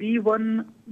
B1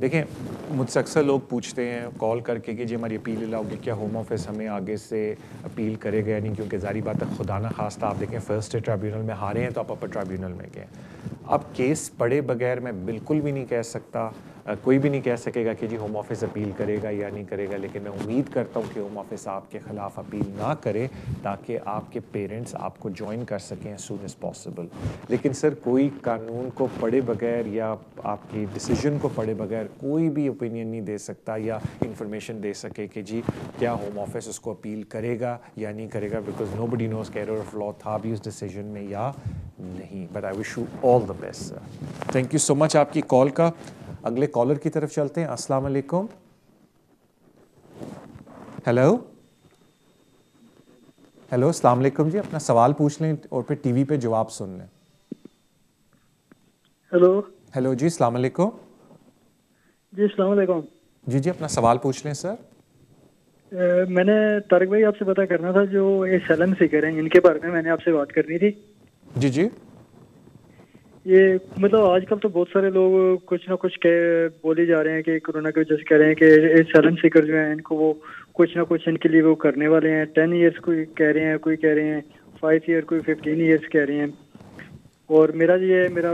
دیکھیں مجھ سے اکثر لوگ پوچھتے ہیں کال کر کے کہ جی ہماری اپیل لاؤ گے کیا ہوم آفس ہمیں آگے سے اپیل کرے گا یا نہیں, کیونکہ ظاہری بات ہے خدا نہ خواستہ آپ دیکھیں فرسٹ ٹرائبیونل میں ہارے ہیں تو آپ اپر ٹرائبیونل میں گئے. اب کیس پڑھے بغیر میں بالکل بھی نہیں کہہ سکتا, کوئی بھی نہیں کہہ سکے گا کہ جی ہوم آفس اپیل کرے گا یا نہیں کرے گا, لیکن میں امید کرتا ہوں کہ ہوم آفس آپ کے خلاف اپیل نہ کرے تاکہ آپ کے پیرنٹس آپ کو جوائن کر سکیں ایز سون ایز پاسبل. لیکن سر کوئی قانون کو پڑھے بغیر یا آپ کی ڈیسیجن کو پڑھے بغیر کوئی بھی اوپینین نہیں دے سکتا یا انفارمیشن دے سکے کہ جی کیا ہوم آفس اس کو اپیل کرے گا یا نہیں کرے گا, بیکاز نو بڈی نوز کہ ایرر آف لا تھا بھی اس ڈیسیجن میں یا نہیں. But I wish you all the best sir. Thank you so much آپ کی کال کا. اگلے کالر کی طرف چلتے ہیں. السلام علیکم. ہیلو ہیلو السلام علیکم جی, اپنا سوال پوچھ لیں اور پھر ٹی وی پہ جواب سن لیں. ہیلو ہیلو جی السلام علیکم. جی السلام علیکم. جی جی اپنا سوال پوچھ لیں سر. میں نے طارق بھائی آپ سے پتہ کرنا تھا جو اسائلم سیکر ہیں ان کے بارے میں نے آپ سے بات کرنی تھی. جی جی یہ مطلب آج کل تو بہت سارے لوگ کچھ نہ کچھ بولے جا رہے ہیں کہ کورونا کی وجہ سے کہہ رہے ہیں کہ اسائلم سیکر جو ہیں ان کو وہ کچھ نہ کچھ ان کے لیے وہ کرنے والے ہیں. 10 ایئرس کوئی کہہ رہے ہیں, کوئی کہہ رہے ہیں 5 ایئر, کوئی 15 ایئرس کہہ رہے ہیں. اور میرا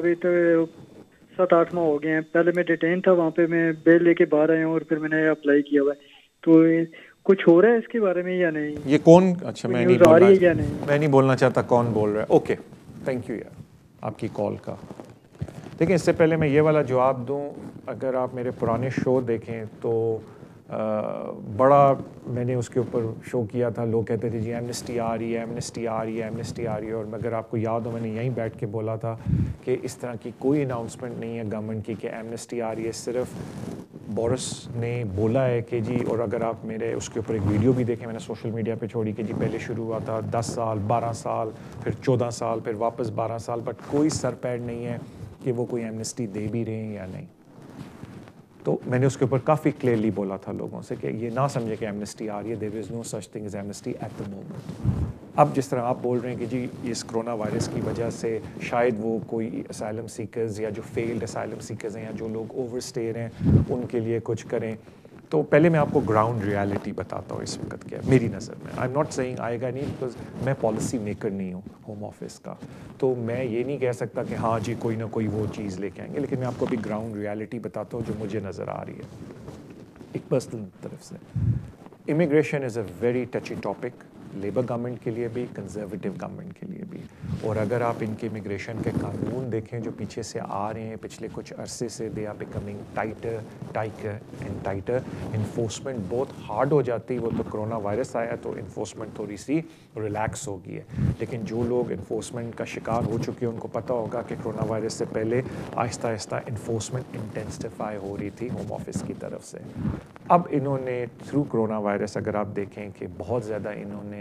بھی تو 7-8 ماہ ہو گئے ہیں. پہلے میں ڈیٹین تھا وہاں پہ, میں بیل لے کے باہر آیا ہوں اور پھر میں نے اپلائی کیا ہوا ہے. تو کچھ ہو رہا ہے اس کے بارے میں یا نہیں؟ یہ کون, اچھا میں نہیں بولنا چاہتا کون بول رہا ہے. اوکے تھینک یو یار آپ کی کال کا. دیکھیں اس سے پہلے میں یہ والا جواب دوں, اگر آپ میرے پرانے شو دیکھیں تو بڑا میں نے اس کے اوپر شو کیا تھا. لوگ کہتے تھے جی ایمنسٹی آ رہی ہے, ایمنسٹی آ رہی ہے, ایمنسٹی آ رہی ہے. اور اگر آپ کو یاد ہو میں نے یہیں بیٹھ کے بولا تھا کہ اس طرح کی کوئی اناؤنسمنٹ نہیں ہے گورنمنٹ کی کہ ایمنسٹی آ رہی ہے. صرف بورس نے بولا ہے کہ جی, اور اگر آپ میرے اس کے اوپر ایک ویڈیو بھی دیکھیں میں نے سوشل میڈیا پہ چھوڑی کہ جی پہلے شروع ہوا تھا 10 سال 12 سال پھر 14 سال پھر واپس 12 سال, بٹ کوئی سر پیر نہیں ہے کہ وہ کوئی ایمنسٹی دے بھی رہے ہیں یا نہیں. تو میں نے اس کے اوپر کافی کلیئرلی بولا تھا لوگوں سے کہ یہ نہ سمجھے کہ ایمنسٹی آ رہی ہے. There is no such thing is amnesty at the moment. اب جس طرح آپ بول رہے ہیں کہ جی اس کرونا وائرس کی وجہ سے شاید وہ کوئی اسائلم سیکرز یا جو فیلڈ اسائلم سیکرز ہیں یا جو لوگ اوور اسٹے ہیں ان کے لیے کچھ کریں, تو پہلے میں آپ کو گراؤنڈ ریالٹی بتاتا ہوں اس وقت کیا میری نظر میں. آئی ایم ناٹ سیئنگ آئے گا نہیں, بیکاز میں پالیسی میکر نہیں ہوں ہوم آفس کا, تو میں یہ نہیں کہہ سکتا کہ ہاں جی کوئی نہ کوئی وہ چیز لے کے آئیں گے. لیکن میں آپ کو ابھی گراؤنڈ ریالٹی بتاتا ہوں جو مجھے نظر آ رہی ہے ایک پرسنل طرف سے. Immigration is a very touchy topic, labour government کے لیے بھی, کنزرویٹو گورنمنٹ کے لیے بھی. اور اگر آپ ان کے امیگریشن کے قانون دیکھیں جو پیچھے سے آ رہے ہیں پچھلے کچھ عرصے سے, they are becoming tighter and tighter. Enforcement بہت ہارڈ ہو جاتی. وہ تو کرونا وائرس آیا تو انفورسمنٹ تھوڑی سی ریلیکس ہو گئی ہے, لیکن جو لوگ انفورسمنٹ کا شکار ہو چکے ہیں ان کو پتہ ہوگا کہ کرونا وائرس سے پہلے آہستہ آہستہ انفورسمنٹ انٹینسٹیفائی ہو رہی تھی ہوم آفس کی طرف سے. اب انہوں نے تھرو کرونا وائرس اگر آپ دیکھیں کہ بہت زیادہ انہوں نے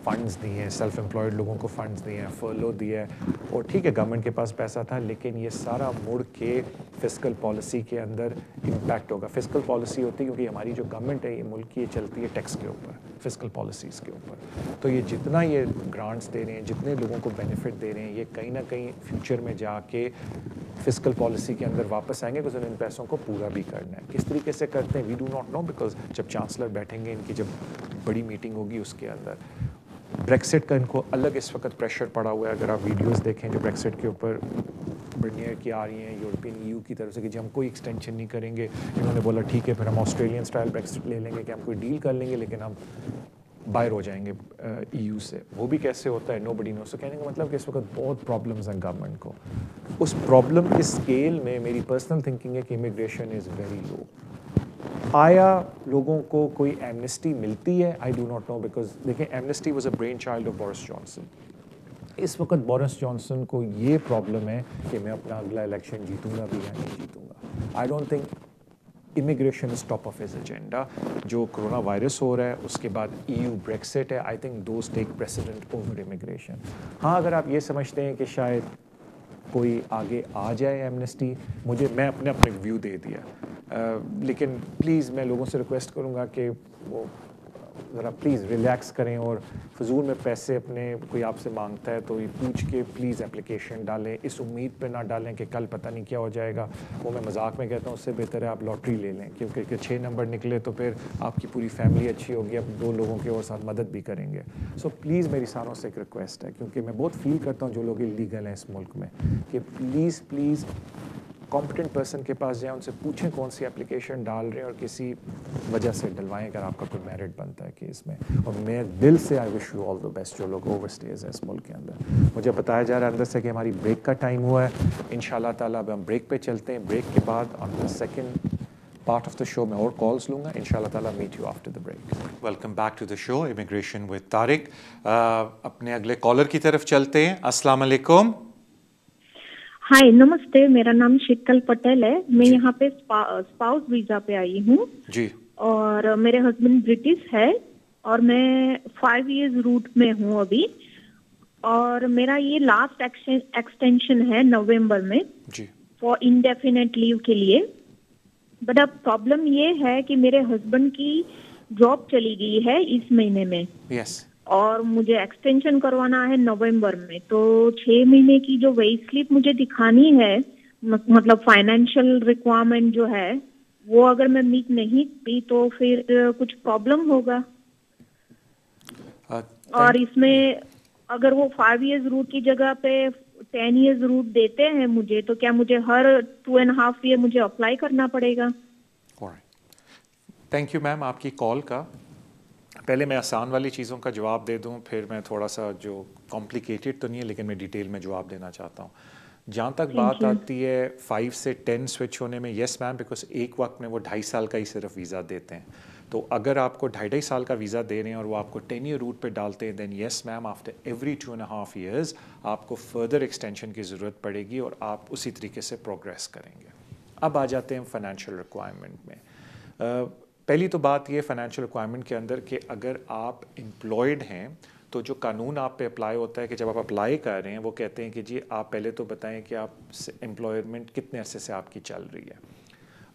فنڈز دیے ہیں, سیلف امپلائڈ لوگوں کو فنڈز دیے ہیں, فرلو دیا ہے. اور ٹھیک ہے گورنمنٹ کے پاس پیسہ تھا, لیکن یہ سارا مڑ کے فسکل پالیسی کے اندر امپیکٹ ہوگا. فسکل پالیسی ہوتی ہے کیونکہ ہماری جو گورنمنٹ ہے یہ ملک کی یہ چلتی ہے ٹیکس کے اوپر, فسکل پالیسیز کے اوپر. تو یہ جتنا یہ گرانٹس دے رہے ہیں, جتنے لوگوں کو بینیفٹ دے رہے ہیں, یہ کہیں نہ کہیں فیوچر میں جا کے فسکل پالیسی کے اندر واپس آئیں گے, because ان پیسوں کو پورا بھی کرنا ہے. کس طریقے سے کرتے ہیں we do not know, because جب چانسلر بیٹھیں گے ان کی جب بڑی میٹنگ ہوگی اس کے اندر. بریکسٹ کا ان کو الگ اس وقت پریشر پڑا ہوا ہے. اگر آپ ویڈیوز دیکھیں جو بریکسٹ کے اوپر برنیئر کی آ رہی ہیں یورپین EU کی طرف سے کہ جی ہم کوئی ایکسٹینشن نہیں کریں گے, انہوں نے بولا ٹھیک ہے پھر ہم آسٹریلین اسٹائل بریکسٹ لے لیں گے کہ ہم کوئی ڈیل کر لیں گے لیکن ہم باہر ہو جائیں گے EU سے. وہ بھی کیسے ہوتا ہے نو بڈی نوز. تو کہنے کا مطلب کہ اس وقت بہت پرابلمز ہیں گورنمنٹ کو. اس پرابلم کے اسکیل میں میری پرسنل تھنکنگ ہے کہ امیگریشن از ویری لو. آیا لوگوں کو کوئی ایمنسٹی ملتی ہے؟ I do not know, because دیکھیں amnesty was a brainchild of Boris Johnson. اس وقت بورس جانسن کو یہ پرابلم ہے کہ میں اپنا اگلا الیکشن جیتوں گا بھی یا نہیں جیتوں گا. I don't think immigration is top of his agenda. جو کرونا وائرس ہو رہا ہے اس کے بعد EU بریکسٹ ہے, I think those take precedent over immigration. ہاں اگر آپ یہ سمجھتے ہیں کہ شاید کوئی آگے آ جائے ایمنسٹی, میں اپنے ویو دے دیا, لیکن پلیز میں لوگوں سے ریکویسٹ کروں گا کہ وہ ذرا پلیز ریلیکس کریں اور فضول میں پیسے اپنے کوئی آپ سے مانگتا ہے تو یہ پوچھ کے پلیز اپلیکیشن ڈالیں. اس امید پہ نہ ڈالیں کہ کل پتہ نہیں کیا ہو جائے گا. وہ میں مذاق میں کہتا ہوں اس سے بہتر ہے آپ لاٹری لے لیں, کیونکہ کہ 6 نمبر نکلے تو پھر آپ کی پوری فیملی اچھی ہوگی, آپ 2 لوگوں کے اور ساتھ مدد بھی کریں گے. سو پلیز میری ساروں سے ایک ریکویسٹ ہے, کیونکہ میں بہت فیل کرتا ہوں جو لوگ اللیگل ہیں اس ملک میں, کہ پلیز کمپٹنٹ پرسن کے پاس جائیں, ان سے پوچھیں کون سی اپلیکیشن ڈال رہے ہیں اور کسی وجہ سے ڈلوائیں اگر آپ کا کوئی میرٹ بنتا ہے کیس میں. اور میں دل سے آئی wish you all the best جو لوگ اوور اسٹیز ہیں اس ملک کے اندر. مجھے بتایا جا رہا ہے اندر سے کہ ہماری بریک کا ٹائم ہوا ہے. انشاءاللہ تعالیٰ اب ہم بریک پہ چلتے ہیں. بریک کے بعد on the second part of the show میں اور کالس لوں گا. انشاءاللہ تعالیٰ meet you after the break. Welcome back to the show immigration with Tariq. اپنے اگلے کالر کی طرف چلتے ہیں. السلام علیکم. ہائی نمستے, میرا نام شیتل پٹیل ہے. میں یہاں پہ اسپاؤس ویزا پہ آئی ہوں جی, اور میرے ہسبینڈ برٹش ہے اور میں 5 ایئرز روٹ میں ہوں ابھی, اور میرا یہ لاسٹ ایکسٹینشن ہے نومبر میں جی, فار انڈیفینٹ لیو کے لیے. بٹ اب پرابلم یہ ہے کہ میرے ہسبینڈ کی جاب چلی گئی ہے اس مہینے میں, یس, اور مجھے ایکسٹینشن کروانا ہے نومبر میں. تو 6 مہینے کی جو ویج سلپ مجھے دکھانی ہے, مطلب فائنینشیل ریکوائرمنٹ جو ہے وہ اگر میں میٹ نہیں کی تو پھر کچھ پرابلم ہوگا. اور اس میں اگر وہ 5 ایئرز روٹ کی جگہ پہ 10 ایئرز روٹ دیتے ہیں مجھے, تو کیا مجھے ہر 2.5 ایئر مجھے اپلائی کرنا پڑے گا؟ تھینک یو میم آپ کی کال کا. پہلے میں آسان والی چیزوں کا جواب دے دوں, پھر میں تھوڑا سا جو کمپلیکیٹڈ تو نہیں ہے لیکن میں ڈیٹیل میں جواب دینا چاہتا ہوں. جہاں تک بات آتی ہے 5 سے 10 سوئچ ہونے میں, یس میم, بیکاز ایک وقت میں وہ 2.5 سال کا ہی صرف ویزا دیتے ہیں. تو اگر آپ کو 2.5 سال کا ویزا دے رہے ہیں اور وہ آپ کو 10 ایئر روٹ پہ ڈالتے ہیں, دین یس میم آفٹر ایوری 2.5 ایئرز آپ کو فردر ایکسٹینشن کی ضرورت پڑے گی اور آپ اسی طریقے سے پروگریس کریں گے. اب آ جاتے ہیں فائنینشیل ریکوائرمنٹ میں. پہلی تو بات یہ فائنینشیل ریکوائرمنٹ کے اندر کہ اگر آپ امپلائڈ ہیں تو جو قانون آپ پہ اپلائی ہوتا ہے کہ جب آپ اپلائی کر رہے ہیں وہ کہتے ہیں کہ جی آپ پہلے تو بتائیں کہ آپ امپلائمنٹ کتنے عرصے سے آپ کی چل رہی ہے.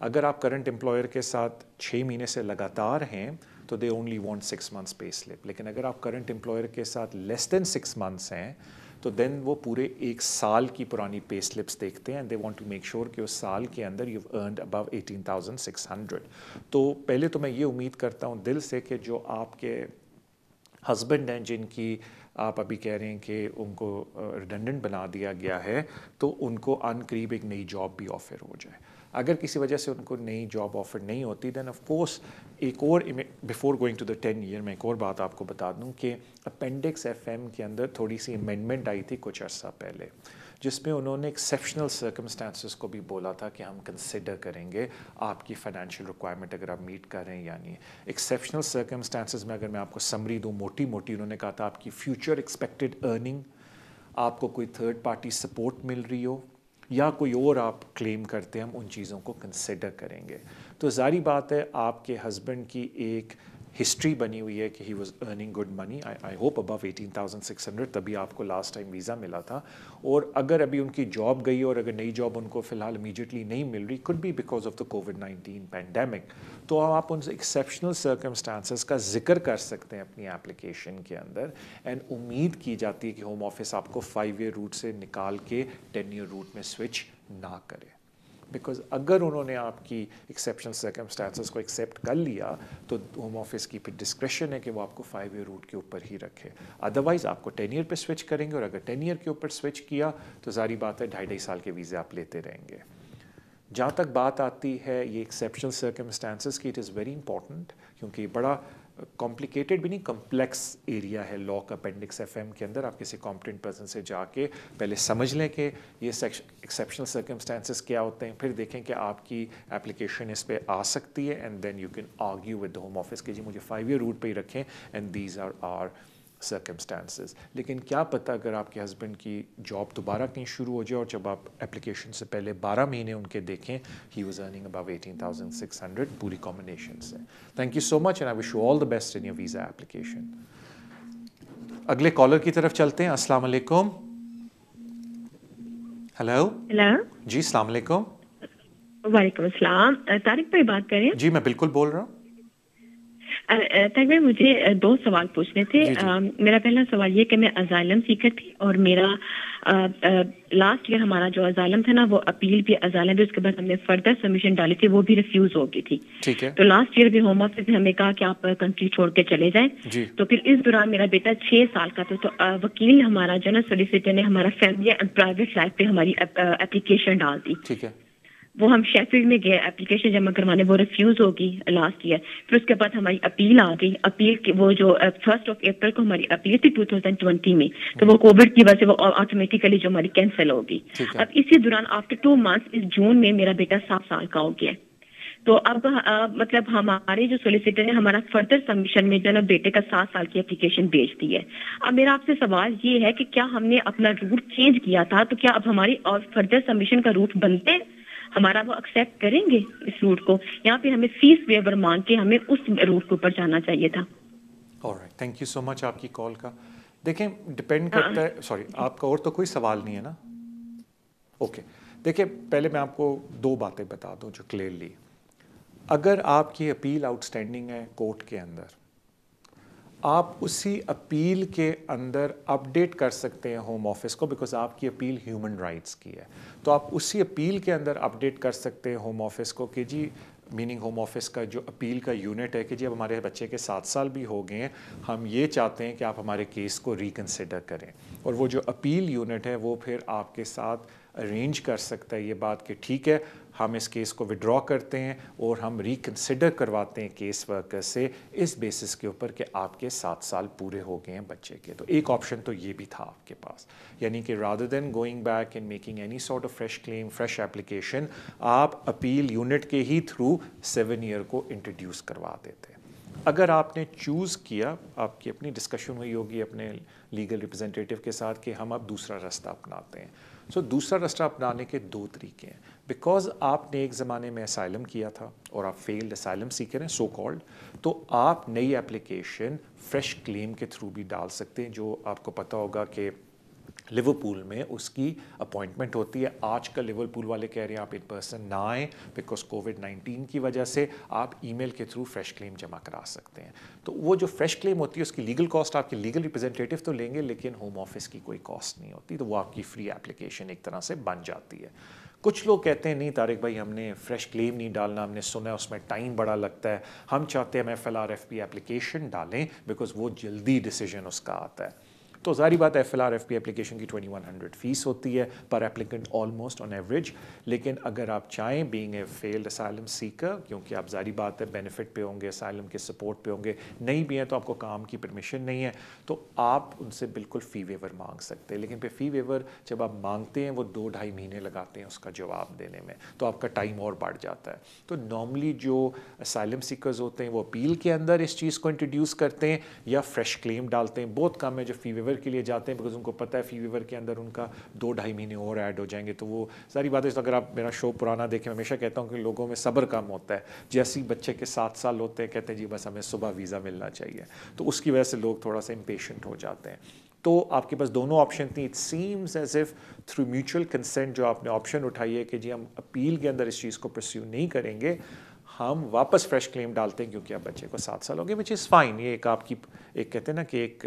اگر آپ کرنٹ امپلائر کے ساتھ 6 مہینے سے لگاتار ہیں تو they only want 6 months pay slip. لیکن اگر آپ کرنٹ امپلائر کے ساتھ لیس دین 6 months ہیں تو دین وہ پورے 1 سال کی پرانی پے سلپس دیکھتے ہیں, and they want to make sure کہ اس سال کے اندر یو ارنڈ ابو 18,600. تو پہلے تو میں یہ امید کرتا ہوں دل سے کہ جو آپ کے ہسبینڈ ہیں جن کی آپ ابھی کہہ رہے ہیں کہ ان کو ریڈنڈنٹ بنا دیا گیا ہے, تو ان کو ان قریب ایک نئی جاب بھی آفر ہو جائے. اگر کسی وجہ سے ان کو نئی جاب آفر نہیں ہوتی دین آف کورس ایک اور before going to the 10 year میں ایک اور بات آپ کو بتا دوں کہ اپینڈکس FM کے اندر تھوڑی سی امینڈمنٹ آئی تھی کچھ عرصہ پہلے, جس میں انہوں نے ایکسیپشنل سرکمسٹانسز کو بھی بولا تھا کہ ہم کنسیڈر کریں گے آپ کی فائنینشیل ریکوائرمنٹ اگر آپ میٹ کر رہے ہیں یا نہیں. ایکسیپشنل سرکمسٹانسز میں اگر میں آپ کو سمری دوں موٹی انہوں نے کہا تھا آپ کی فیوچر ایکسپیکٹڈ ارننگ, آپ کو کوئی تھرڈ پارٹی سپورٹ مل رہی ہو یا کوئی اور آپ کلیم کرتے ہیں, ہم ان چیزوں کو کنسیڈر کریں گے. تو ظاہری بات ہے آپ کے ہسبینڈ کی ایک ہسٹری بنی ہوئی ہے کہ he was earning good money, I hope about 18,600, تبھی آپ کو لاسٹ ٹائم ویزا ملا تھا. اور اگر ابھی ان کی جاب گئی اور اگر نئی جاب ان کو فی الحال امیجیٹلی نہیں مل رہی, could be because of the COVID-19 pandemic, تو آپ ان سے ایکسیپشنل سرکمسٹانسز کا ذکر کر سکتے ہیں اپنی اپلیکیشن کے اندر, اینڈ امید کی جاتی ہے کہ ہوم آفس آپ کو 5 ایئر روٹ سے نکال کے 10 ایئر روٹ میں سوئچ نہ کرے. بیکاز اگر انہوں نے آپ کی ایکسیپشنل سرکمسٹانسز کو ایکسیپٹ کر لیا تو ہوم آفس کی پھر ڈسکریشن ہے کہ وہ آپ کو 5 ایئر روٹ کے اوپر ہی رکھے. ادروائز آپ کو 10 ایئر پہ سوئچ کریں گے, اور اگر 10 ایئر کے اوپر سوئچ کیا تو ظاہری بات ہے 2.5 سال کے ویزے آپ لیتے رہیں گے. جہاں تک بات آتی ہے یہ ایکسیپشنل سرکمسٹانسز کی, اٹ از ویری امپورٹنٹ کیونکہ یہ بڑا کمپلیکیٹڈ بھی نہیں, کمپلیکس ایریا ہے لا کا اپینڈکس FM کے اندر. آپ کسی کمپٹنٹ پرسن سے جا کے پہلے سمجھ لیں کہ یہ ایکسیپشنل سرکمسٹانسز کیا ہوتے ہیں, پھر دیکھیں کہ آپ کی اپلیکیشن اس پہ آ سکتی ہے, and then you can argue with the home office کہ جی مجھے 5 ایئر روٹ پہ ہی رکھیں and these are are circumstances. لیکن کیا پتہ اگر آپ کے ہسبینڈ کی جاب دوبارہ کہیں شروع ہو جائے اور جب آپ اپلیکیشن سے پہلے 12 مہینے ان کے دیکھیں ہی واز ارننگ ابو 18,600 پوری کمبینیشن سے. Thank you so much and I wish you all the best in your visa application. اگلے کالر کی طرف چلتے ہیں. السلام علیکم. ہیلو جی, السلام علیکم. وعلیکم السلام. طارق بھائی بات کر رہے ہیں؟ جی میں بالکل بول رہا ہوں. تقریباً مجھے 2 سوال پوچھنے تھے. میرا پہلا سوال یہ کہ میں ازائلم سیکر تھی اور میرا لاسٹ ایئر ہمارا جو ازائلم تھا نا وہ اپیل بھی ازائلم بھی اس کے بعد ہم نے فردر سبمیشن ڈالی تھی وہ بھی ریفیوز ہو گئی تھی. تو لاسٹ ایئر بھی ہوم آفس نے ہمیں کہا کہ آپ کنٹری چھوڑ کے چلے جائیں. تو پھر اس دوران میرا بیٹا 6 سال کا تھا تو وکیل ہمارا جنرل سولیسیٹر نے ہمارا فیملی اینڈ پرائیویٹ لائف پہ ہماری اپلیکیشن ڈال دی. وہ ہم شیفیلڈ میں گئے اپلیکیشن جمع کروانے, وہ ریفیوز ہوگی لاسٹ ایئر. پھر اس کے بعد ہماری اپیل آ گئی. اپیل کی وہ جو 1 اپریل کو ہماری اپیل تھی 2020 میں, تو وہ کووڈ کی وجہ سے وہ آٹومیٹیکلی جو ہماری کینسل ہوگی. اب اسی دوران آفٹر 2 months اس جون میں میرا بیٹا 7 سال کا ہو گیا. تو اب مطلب ہمارے جو سولیسیٹر نے ہمارا فردر سبمیشن میں جو نا بیٹے کا 7 سال کی اپلیکیشن بھیج دی ہے. اب میرا آپ سے سوال یہ ہے کہ کیا ہم نے اپنا روٹ چینج کیا تھا تو کیا اب ہماری فردر سبمیشن کا روٹ بنتے ہمارا وہ ایکسیپٹ کریں گے اس روٹ کو, یا پھر ہمیں فیس ویور مانگ کے ہمیں اس روٹ کے اوپر جانا چاہیے تھا؟ All right, thank you so much آپ کی کال کا. دیکھیں ڈپینڈ کرتا ہے, سوری آپ کا اور تو کوئی سوال نہیں ہے نا؟ اوکے, دیکھیں پہلے میں آپ کو 2 باتیں بتا دوں جو کلیئرلی. اگر آپ کی اپیل آؤٹ اسٹینڈنگ ہے کورٹ کے اندر, آپ اسی اپیل کے اندر اپڈیٹ کر سکتے ہیں ہوم آفس کو, بیکاز آپ کی اپیل ہیومن رائٹس کی ہے. تو آپ اسی اپیل کے اندر اپڈیٹ کر سکتے ہیں ہوم آفس کو کہ جی, میننگ ہوم آفس کا جو اپیل کا یونٹ ہے کہ جی اب ہمارے بچے کے 7 سال بھی ہو گئے ہیں, ہم یہ چاہتے ہیں کہ آپ ہمارے کیس کو ریکنسیڈر کریں. اور وہ جو اپیل یونٹ ہے وہ پھر آپ کے ساتھ ارینج کر سکتا ہے یہ بات کہ ٹھیک ہے ہم اس کیس کو وڈرا کرتے ہیں اور ہم ریکنسیڈر کرواتے ہیں کیس ورکر سے اس بیسس کے اوپر کہ آپ کے 7 سال پورے ہو گئے ہیں بچے کے. تو ایک آپشن تو یہ بھی تھا آپ کے پاس, یعنی کہ rather than going back and making any sort of fresh claim, fresh application, آپ اپیل یونٹ کے ہی تھرو 7 ایئر کو انٹروڈیوس کروا دیتے. اگر آپ نے چوز کیا, آپ کی اپنی ڈسکشن ہوئی ہوگی اپنے لیگل ریپرزینٹیٹیو کے ساتھ کہ ہم اب دوسرا راستہ اپناتے ہیں. سو دوسرا راستہ اپنانے کے 2 طریقے ہیں. بیکاز آپ نے ایک زمانے میں اسائلم کیا تھا اور آپ فیلڈ اسائلم سیکر ہیں سو کالڈ, تو آپ نئی اپلیکیشن فریش کلیم کے تھرو بھی ڈال سکتے ہیں. جو آپ کو پتہ ہوگا کہ لیورپول میں اس کی اپوائنٹمنٹ ہوتی ہے. آج کل لیورپول والے کہہ رہے ہیں آپ ان پرسن نہ آئیں بیکاز کووڈ-19 کی وجہ سے آپ ای میل کے تھرو فریش کلیم جمع کرا سکتے ہیں. تو وہ جو فریش کلیم ہوتی ہے اس کی لیگل کاسٹ آپ کے لیگل ریپرزینٹیٹیو تو لیں گے, لیکن ہوم آفس کی کوئی کاسٹ نہیں ہوتی. تو وہ آپ کی فری ایپلیکیشن ایک طرح سے بن جاتی ہے. کچھ لوگ کہتے ہیں نہیں طارق بھائی ہم نے فریش کلیم نہیں ڈالنا, ہم نے سنا ہے اس میں ٹائم بڑا لگتا ہے, ہم چاہتے ہیں ہم FLRFP ایپلیکیشن ڈالیں بیکاز وہ جلدی ڈیسیجن اس کا آتا ہے. تو ظاہری بات ہے FLRFP ایپلیکیشن کی 2100 فیس ہوتی ہے پر ایپلیکنٹ آلموسٹ آن ایوریج. لیکن اگر آپ چاہیں being a field asylum seeker, کیونکہ آپ ظاہری بات ہے بینیفٹ پہ ہوں گے, اسائلم کے سپورٹ پہ ہوں گے, نہیں بھی ہیں تو آپ کو کام کی پرمیشن نہیں ہے, تو آپ ان سے بالکل فی ویور مانگ سکتے ہیں. لیکن پھر فی ویور جب آپ مانگتے ہیں وہ 2-2.5 مہینے لگاتے ہیں اس کا جواب دینے میں, تو آپ کا ٹائم اور بڑھ جاتا ہے. تو نارملی جو اسائلم سیکرز ہوتے ہیں وہ اپیل کے اندر اس چیز کو انٹروڈیوس کرتے ہیں یا فریش کلیم ڈالتے ہیں. بہت کم ہے جو فی ویور کے لیے جاتے ہیں بیکاز ان کو پتہ ہے فی ویور کے اندر ان کا 2-2.5 مہینے اور ایڈ ہو جائیں گے. تو وہ ساری بات ہے. اگر آپ میرا شو پرانا دیکھیں, میں ہمیشہ کہتا ہوں کہ لوگوں میں صبر کم ہوتا ہے. جیسے ہی بچے کے 7 سال ہوتے ہیں کہتے ہیں جی بس ہمیں صبح ویزا ملنا چاہیے, تو اس کی وجہ سے لوگ تھوڑا سا امپیشنٹ ہو جاتے ہیں. تو آپ کے پاس دونوں آپشن تھیں. It seems as if through mutual consent جو آپ نے آپشن اٹھائی ہے کہ جی ہم اپیل کے اندر اس چیز کو پرسیو نہیں کریں گے, ہم واپس فریش کلیم ڈالتے ہیں کیونکہ اب بچے کو 7 سال ہو گئے, وچ از فائن. یہ ایک آپ کی ایک کہتے ہیں نا کہ ایک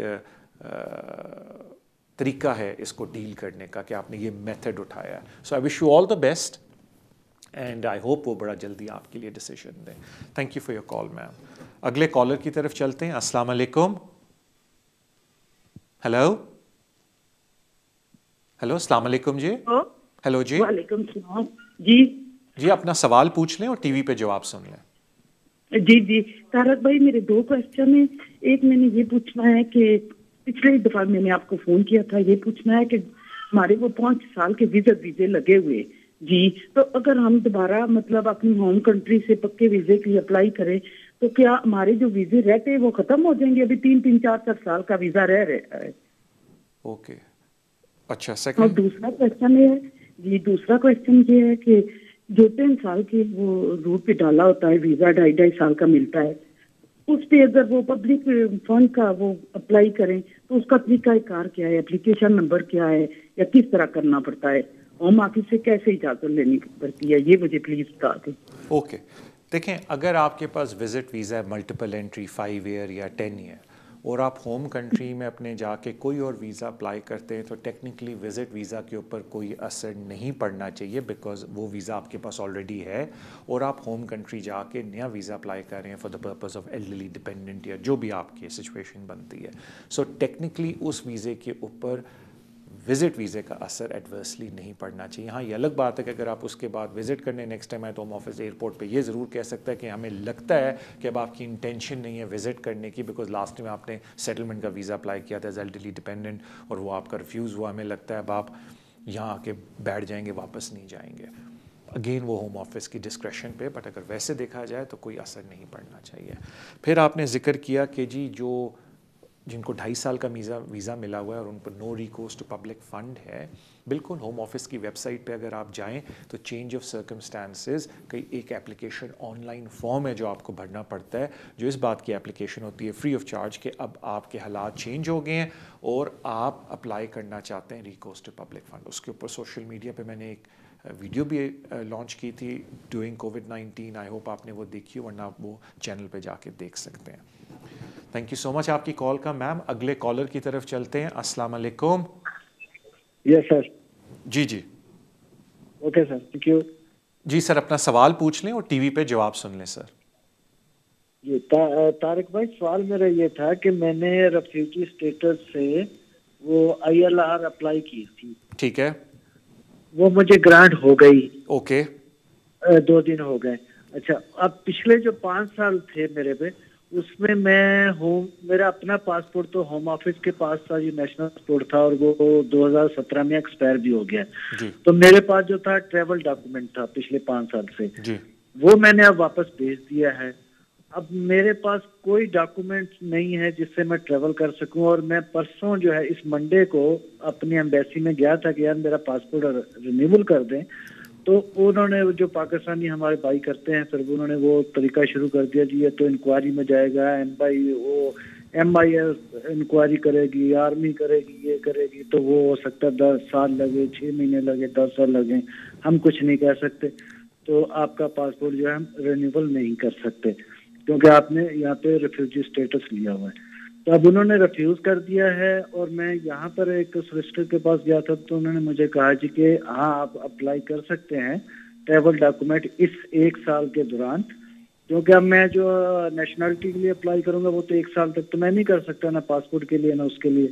طریقہ ہے اس کو ڈیل کرنے کا کہ آپ نے یہ میتھڈ اٹھایا ہے. So I wish you all the best and I hope وہ بڑا جلدی آپ کے لیے ڈیسیجن دیں. Thank you for your call ma'am. اگلے کالر کی طرف چلتے ہیں. السلام علیکم. ہیلو السلام علیکم جی. ہیلو جی. وعلیکم السلام جی. جی اپنا سوال پوچھ لیں اور ٹی وی پہ جواب سن لیں. جی طارق بھائی میرے 2 کوسچن ہیں. ایک میں نے یہ پوچھنا ہے کہ پچھلے دفعہ میں نے آپ کو فون کیا تھا, یہ پوچھنا ہے کہ ہمارے وہ 5 سال کے ویزے لگے ہوئے جی, تو اگر ہم دوبارہ مطلب اپنی ہوم کنٹری سے پکے ویزے کی اپلائی کریں تو کیا ہمارے جو ویزے رہتے ہیں وہ ختم ہو جائیں گے؟ ابھی 3-4 سال کا ویزا رہ رہا ہے. اوکے اچھا. اور سیکنڈ دوسرا کوسچن یہ ہے جی, دوسرا کوسچن یہ ہے کہ جو 3 سال کے وہ روٹ پہ ڈالا ہوتا ہے ویزا 2.5 سال کا ملتا ہے, اس پہ اگر وہ پبلک فنڈ کا وہ اپلائی کریں تو اس کا طریقہ کار کیا ہے, اپلیکیشن نمبر کیا ہے, یا کس طرح کرنا پڑتا ہے, ہوم آفس سے کیسے اجازت لینی پڑتی ہے, یہ مجھے پلیز بتا دیں. اوکے دیکھیں اگر آپ کے پاس وزٹ ویزا ہے ملٹیپل انٹری 5 ایئر یا 10 ایئر اور آپ ہوم کنٹری میں اپنے جا کے کوئی اور ویزا اپلائی کرتے ہیں تو ٹیکنیکلی وزٹ ویزا کے اوپر کوئی اثر نہیں پڑنا چاہیے بیکاز وہ ویزا آپ کے پاس آلریڈی ہے اور آپ ہوم کنٹری جا کے نیا ویزا اپلائی کر رہے ہیں for the purpose of elderly dependent یا جو بھی آپ کی سچویشن بنتی ہے. سو ٹیکنیکلی اس ویزے کے اوپر وزٹ ویزے کا اثر ایڈورسلی نہیں پڑنا چاہیے. ہاں یہ الگ بات ہے کہ اگر آپ اس کے بعد وزٹ کرنے نیکسٹ ٹائم آئے تو ہوم آفس ایئرپورٹ پہ یہ ضرور کہہ سکتا ہے کہ ہمیں لگتا ہے کہ اب آپ کی انٹینشن نہیں ہے وزٹ کرنے کی بیکاز لاسٹ میں آپ نے سیٹلمنٹ کا ویزا اپلائی کیا تھا ایز ایلڈرلی ڈپینڈنٹ اور وہ آپ کا ریفیوز ہوا, ہمیں لگتا ہے اب آپ یہاں آ کے بیٹھ جائیں گے واپس نہیں جائیں گے. اگین وہ ہوم آفس کی ڈسکریشن پہ, بٹ اگر ویسے دیکھا جائے تو کوئی اثر نہیں پڑنا چاہیے. پھر آپ نے ذکر کیا کہ جی جن کو 2.5 سال کا ویزا ملا ہوا ہے اور ان پر نو ریکورس ٹو پبلک فنڈ ہے, بالکل ہوم آفس کی ویب سائٹ پہ اگر آپ جائیں تو چینج آف سرکمسٹانسز کئی ایک اپلیکیشن آن لائن فارم ہے جو آپ کو بھرنا پڑتا ہے, جو اس بات کی اپلیکیشن ہوتی ہے فری آف چارج کہ اب آپ کے حالات چینج ہو گئے ہیں اور آپ اپلائی کرنا چاہتے ہیں ریکورس ٹو پبلک فنڈ. اس کے اوپر سوشل میڈیا پہ میں نے ایک ویڈیو بھی لانچ کی تھی ڈیورنگ کووڈ-19. آئی ہوپ آپ نے وہ دیکھی, ورنہ آپ وہ چینل پہ جا کے دیکھ سکتے ہیں. تھینک یو سو مچ آپ کی کال کا. میم اگلے کالر کی طرف چلتے ہیں. السلام علیکم. یس سر. جی جی اوکے سر, تھینک یو. جی سر اپنا سوال پوچھ لیں اور ٹی وی پہ جواب سن لیں سر. جی طارق بھائی, سوال میرا یہ تھا کہ میں نے ریفیوجی اسٹیٹس سے وہ ILR اپلائی کی تھی. ٹھیک ہے. وہ مجھے گرانٹ ہو گئی. اوکے. 2 دن ہو گئے. اچھا, اب پچھلے جو 5 سال تھے میرے پہ, اس میں میرا اپنا پاسپورٹ تو ہوم آفس کے پاس تھا, یہ نیشنل پاسپورٹ تھا اور وہ 2017 میں ایکسپائر بھی ہو گیا. تو میرے پاس جو تھا ٹریول ڈاکومنٹ تھا پچھلے 5 سال سے, وہ میں نے اب واپس بھیج دیا ہے. اب میرے پاس کوئی ڈاکومنٹ نہیں ہے جس سے میں ٹریول کر سکوں, اور میں پرسوں جو ہے اس منڈے کو اپنی ایمبیسی میں گیا تھا کہ یار میرا پاسپورٹ رینیول کر دیں. تو انہوں نے جو پاکستانی ہمارے بھائی کرتے ہیں, پھر انہوں نے وہ طریقہ شروع کر دیا جی یہ تو انکوائری میں جائے گا, MIS انکوائری کرے گی, آرمی کرے گی, یہ کرے گی, تو وہ ہو سکتا ہے 10 سال لگے, 6 مہینے لگے, 10 سال لگے, ہم کچھ نہیں کہہ سکتے. تو آپ کا پاسپورٹ جو ہے ہم رینیول نہیں کر سکتے کیونکہ آپ نے یہاں پہ ریفیوجی اسٹیٹس لیا ہوا ہے. تو اب انہوں نے ریفیوز کر دیا ہے, اور میں یہاں پر ایک سولسٹر کے پاس گیا تھا تو انہوں نے مجھے کہا جی کہ ہاں آپ اپلائی کر سکتے ہیں ٹریول ڈاکومنٹ اس 1 سال کے دوران, کیونکہ اب میں جو نیشنلٹی کے لیے اپلائی کروں گا وہ تو 1 سال تک تو میں نہیں کر سکتا, نہ پاسپورٹ کے لیے نہ اس کے لیے.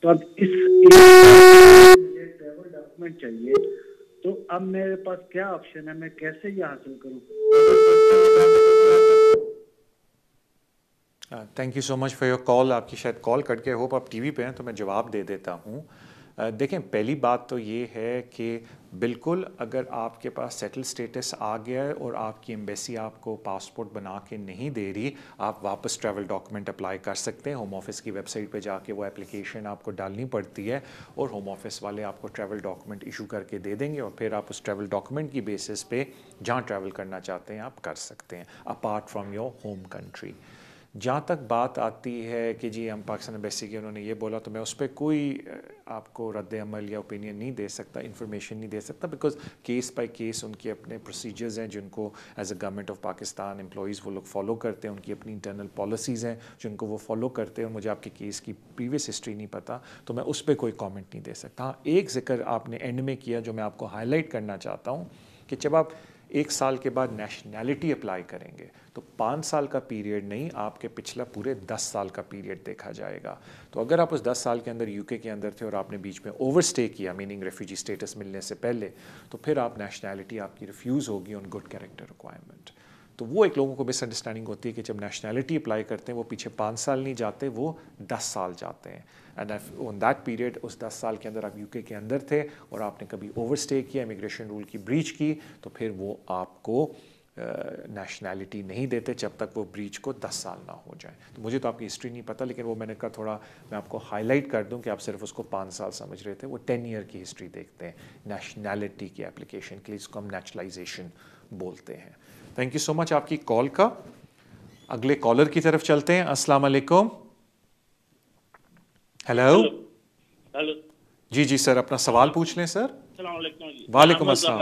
تو اب اس مجھے ٹریول ڈاکومنٹ چاہیے, تو اب میرے پاس کیا آپشن ہے, میں کیسے یہ حاصل کروں؟ Thank you so much for your کال. آپ کی شاید کال کٹ کے, ہوپ آپ ٹی وی پہ ہیں تو میں جواب دے دیتا ہوں. دیکھیں پہلی بات تو یہ ہے کہ بالکل اگر آپ کے پاس سیٹل سٹیٹس آ گیا ہے اور آپ کی ایمبیسی آپ کو پاسپورٹ بنا کے نہیں دے رہی, آپ واپس ٹریول ڈاکومنٹ اپلائی کر سکتے ہیں. ہوم آفس کی ویب سائٹ پہ جا کے وہ اپلیکیشن آپ کو ڈالنی پڑتی ہے اور ہوم آفس والے آپ کو ٹریول ڈاکومنٹ ایشو کر کے دے دیں گے, اور پھر آپ اس ٹریول ڈاکومنٹ کی بیسس پہ جہاں ٹریول کرنا چاہتے ہیں آپ کر سکتے ہیں apart from your home country. جہاں تک بات آتی ہے کہ جی ہم پاکستان ایمبیسی کے انہوں نے یہ بولا, تو میں اس پہ کوئی آپ کو رد عمل یا اوپینین نہیں دے سکتا, انفارمیشن نہیں دے سکتا, بیکاز کیس بائی کیس ان کے اپنے پروسیجرز ہیں جن کو as a government of Pakistan employees وہ لوگ فالو کرتے ہیں, ان کی اپنی انٹرنل پالیسیز ہیں جن کو وہ فالو کرتے ہیں, اور مجھے آپ کے کیس کی پریویس ہسٹری نہیں پتہ تو میں اس پہ کوئی کامنٹ نہیں دے سکتا. ہاں ایک ذکر آپ نے اینڈ میں کیا جو میں آپ کو ہائی لائٹ کرنا چاہتا ہوں کہ جب آپ 1 سال کے بعد نیشنلٹی اپلائی کریں گے تو 5 سال کا پیریڈ نہیں, آپ کے پچھلا پورے 10 سال کا پیریڈ دیکھا جائے گا. تو اگر آپ اس 10 سال کے اندر UK کے اندر تھے اور آپ نے بیچ میں اوور اسٹے کیا, میننگ ریفیوجی اسٹیٹس ملنے سے پہلے, تو پھر آپ نیشنلٹی آپ کی ریفیوز ہوگی آن گڈ کیریکٹر ریکوائرمنٹ. تو وہ ایک لوگوں کو مس انڈرسٹینڈنگ ہوتی ہے کہ جب نیشنلٹی اپلائی کرتے ہیں وہ پیچھے 5 سال نہیں جاتے, وہ 10 سال جاتے ہیں. اینڈ آن دیٹ پیریڈ, اس 10 سال کے اندر آپ UK کے اندر تھے اور آپ نے کبھی اوور اسٹے کیا, امیگریشن رول کی بریچ کی, تو پھر وہ آپ کو نیشنلٹی نہیں دیتے جب تک وہ بریچ کو 10 سال نہ ہو جائیں. تو مجھے تو آپ کی ہسٹری نہیں پتہ, لیکن وہ میں نے کہا تھوڑا میں آپ کو ہائی لائٹ کر دوں کہ آپ صرف اس کو 5 سال سمجھ رہے تھے, وہ 10 ایئر کی ہسٹری دیکھتے ہیں نیشنلٹی کی اپلیکیشن کے لیے, اس کو ہم نیچرلائزیشن بولتے ہیں. تھینک یو سو مچ آپ کی کال کا. اگلے کالر کی طرف چلتے ہیں. السلام علیکم. ہیلو. جی جی سر اپنا سوال پوچھ لیں سر. السلام علیکم. وعلیکم السلام.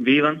B1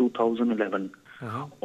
2011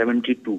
72।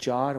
4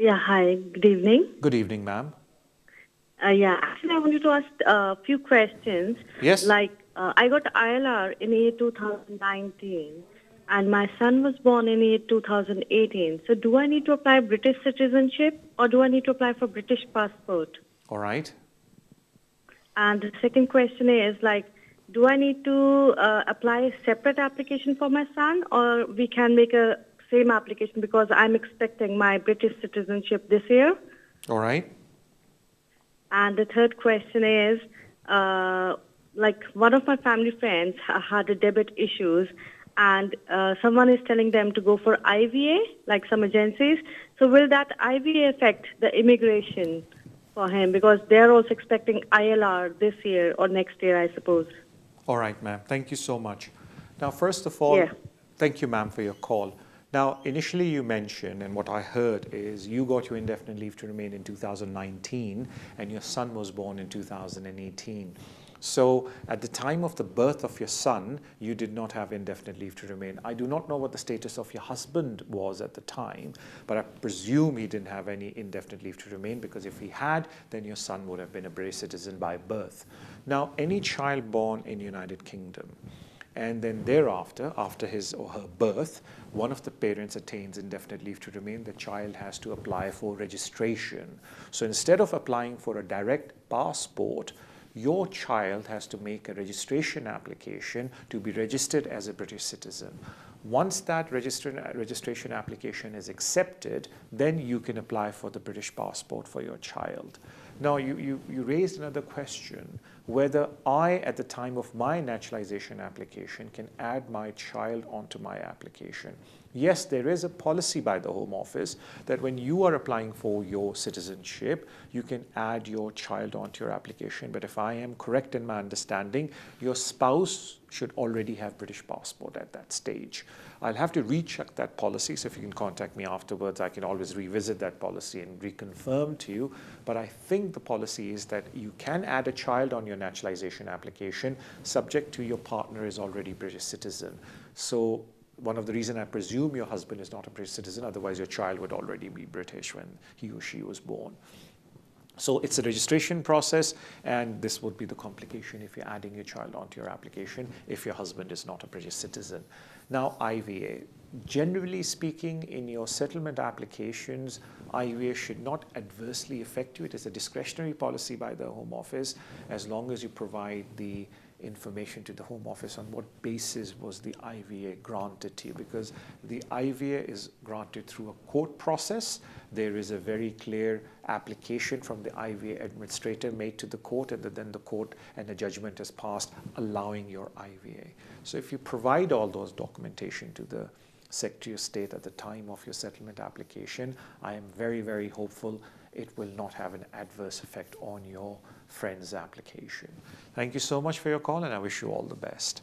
Yeah, hi, good evening. Good evening, ma'am. Yeah, actually I wanted to ask a few questions. Yes. Like, I got ILR in year 2019 and my son was born in year 2018. So do I need to apply British citizenship or do I need to apply for British passport? All right. And the second question is like, do I need to apply a separate application for my son or we can make a same application because I'm expecting my British citizenship this year? All right. And the third question is, like one of my family friends had a debit issues and someone is telling them to go for IVA, like some agencies. So will that IVA affect the immigration for him? Because they're also expecting ILR this year or next year, I suppose. All right, ma'am. Thank you so much. Now, first of all, thank you, ma'am, for your call. Now, initially you mentioned, and what I heard is you got your indefinite leave to remain in 2019 and your son was born in 2018. So at the time of the birth of your son, you did not have indefinite leave to remain. I do not know what the status of your husband was at the time, but I presume he didn't have any indefinite leave to remain, because if he had, then your son would have been a British citizen by birth. Now, any child born in the United Kingdom, and then thereafter, after his or her birth, one of the parents attains indefinite leave to remain, the child has to apply for registration. So instead of applying for a direct passport, your child has to make a registration application to be registered as a British citizen. Once that registration application is accepted, then you can apply for the British passport for your child. Now, you raised another question, whether I, at the time of my naturalization application, can add my child onto my application. Yes, there is a policy by the Home Office that when you are applying for your citizenship, you can add your child onto your application. But if I am correct in my understanding, your spouse should already have British passport at that stage. I'll have to recheck that policy, so if you can contact me afterwards, I can always revisit that policy and reconfirm to you. But I think the policy is that you can add a child on your naturalization application, subject to your partner is already British citizen. So one of the reasons I presume your husband is not a British citizen, otherwise your child would already be British when he or she was born. So it's a registration process, and this would be the complication if you're adding your child onto your application if your husband is not a British citizen. Now, IVA. Generally speaking, in your settlement applications, IVA should not adversely affect you. It is a discretionary policy by the Home Office, as long as you provide the information to the Home Office on what basis was the IVA granted to you, because the IVA is granted through a court process. There is a very clear application from the IVA administrator made to the court, and then the court and the judgment is passed allowing your IVA. So if you provide all those documentation to the Secretary of State at the time of your settlement application, I am very, very hopeful it will not have an adverse effect on your friend's application. Thank you so much for your call, and I wish you all the best.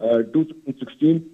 2016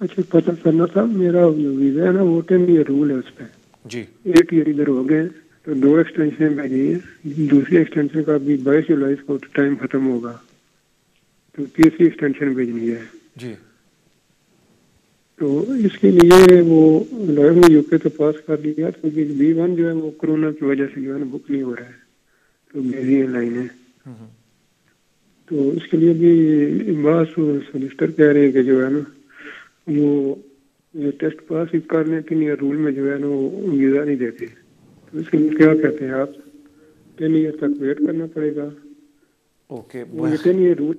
اچھا پتہ کرنا تھا میرا visa ہے نا وہ 10 year role ہے اس پہ جی 8 ایئر ادھر ہو گئے تو 2 ایکسٹینشن بھیجی ہیں دوسری ایکسٹینشن کا بھی 22 جولائی کو ٹائم ختم ہوگا تو تیسری ایکسٹینشن بھیجنی ہے جی تو اس کے لیے وہ لائر نے یو کے تو پاس کر لیا کیونکہ B1 جو ہے وہ کورونا کی وجہ سے جو ہے نا بک نہیں ہو رہا ہے تو بزی ہے لائنیں تو اس کے لیے بھی بس سمسٹر کہہ رہے ہیں کہ جو ہے نا وہ یہ ٹیسٹ پاس ہی کر لیں کہ رول میں جو ہے نا وہ ویزا نہیں دیتے تو اس کے لیے کیا کہتے ہیں آپ 10 ایئر تک ویٹ کرنا پڑے گا اوکے وہ 10 ایئر رول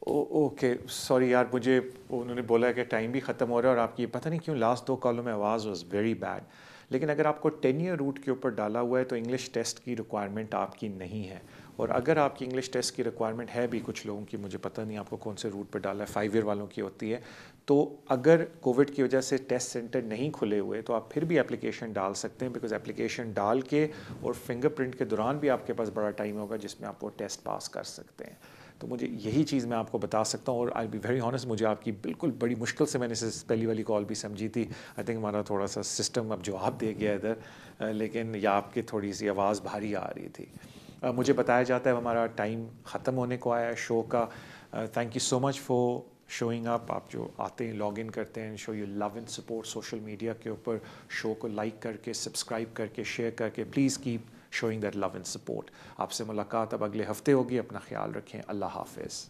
اوکے سوری یار مجھے انہوں نے بولا کہ ٹائم بھی ختم ہو رہا ہے اور آپ کی پتہ نہیں کیوں لاسٹ 2 کالوں میں آواز واز ویری بیڈ لیکن اگر آپ کو 10 ایئر روٹ کے اوپر ڈالا ہوا ہے تو انگلش ٹیسٹ کی ریکوائرمنٹ آپ کی نہیں ہے اور اگر آپ کی انگلش ٹیسٹ کی ریکوائرمنٹ ہے بھی کچھ لوگوں کی مجھے پتہ نہیں آپ کو کون سے روٹ پہ ڈالا ہے 5 ایئر والوں کی ہوتی ہے تو اگر کووڈ کی وجہ سے ٹیسٹ سینٹر نہیں کھلے ہوئے تو آپ پھر بھی اپلیکیشن ڈال سکتے ہیں بیکاز اپلیکیشن ڈال کے اور فنگر پرنٹ کے دوران بھی آپ کے پاس بڑا ٹائم ہوگا جس میں آپ وہ ٹیسٹ پاس کر سکتے ہیں تو مجھے یہی چیز میں آپ کو بتا سکتا ہوں اور آئی بی ویری آنیسٹ مجھے آپ کی بالکل بڑی مشکل سے میں نے پہلی والی کال بھی سمجھی تھی آئی تھنک ہمارا تھوڑا سا سسٹم اب جواب دے گیا ادھر لیکن یا آپ کی تھوڑی سی آواز بھاری آ رہی تھی مجھے بتایا جاتا ہے ہمارا ٹائم ختم ہونے کو آیا ہے شو کا thank you so much for showing up آپ جو آتے ہیں لاگ ان کرتے ہیں show you love and support social media کے اوپر شو کو لائک کر کے سبسکرائب کر کے شیئر کر کے please keep showing that love and support آپ سے ملاقات اب اگلے ہفتے ہوگی اپنا خیال رکھیں اللہ حافظ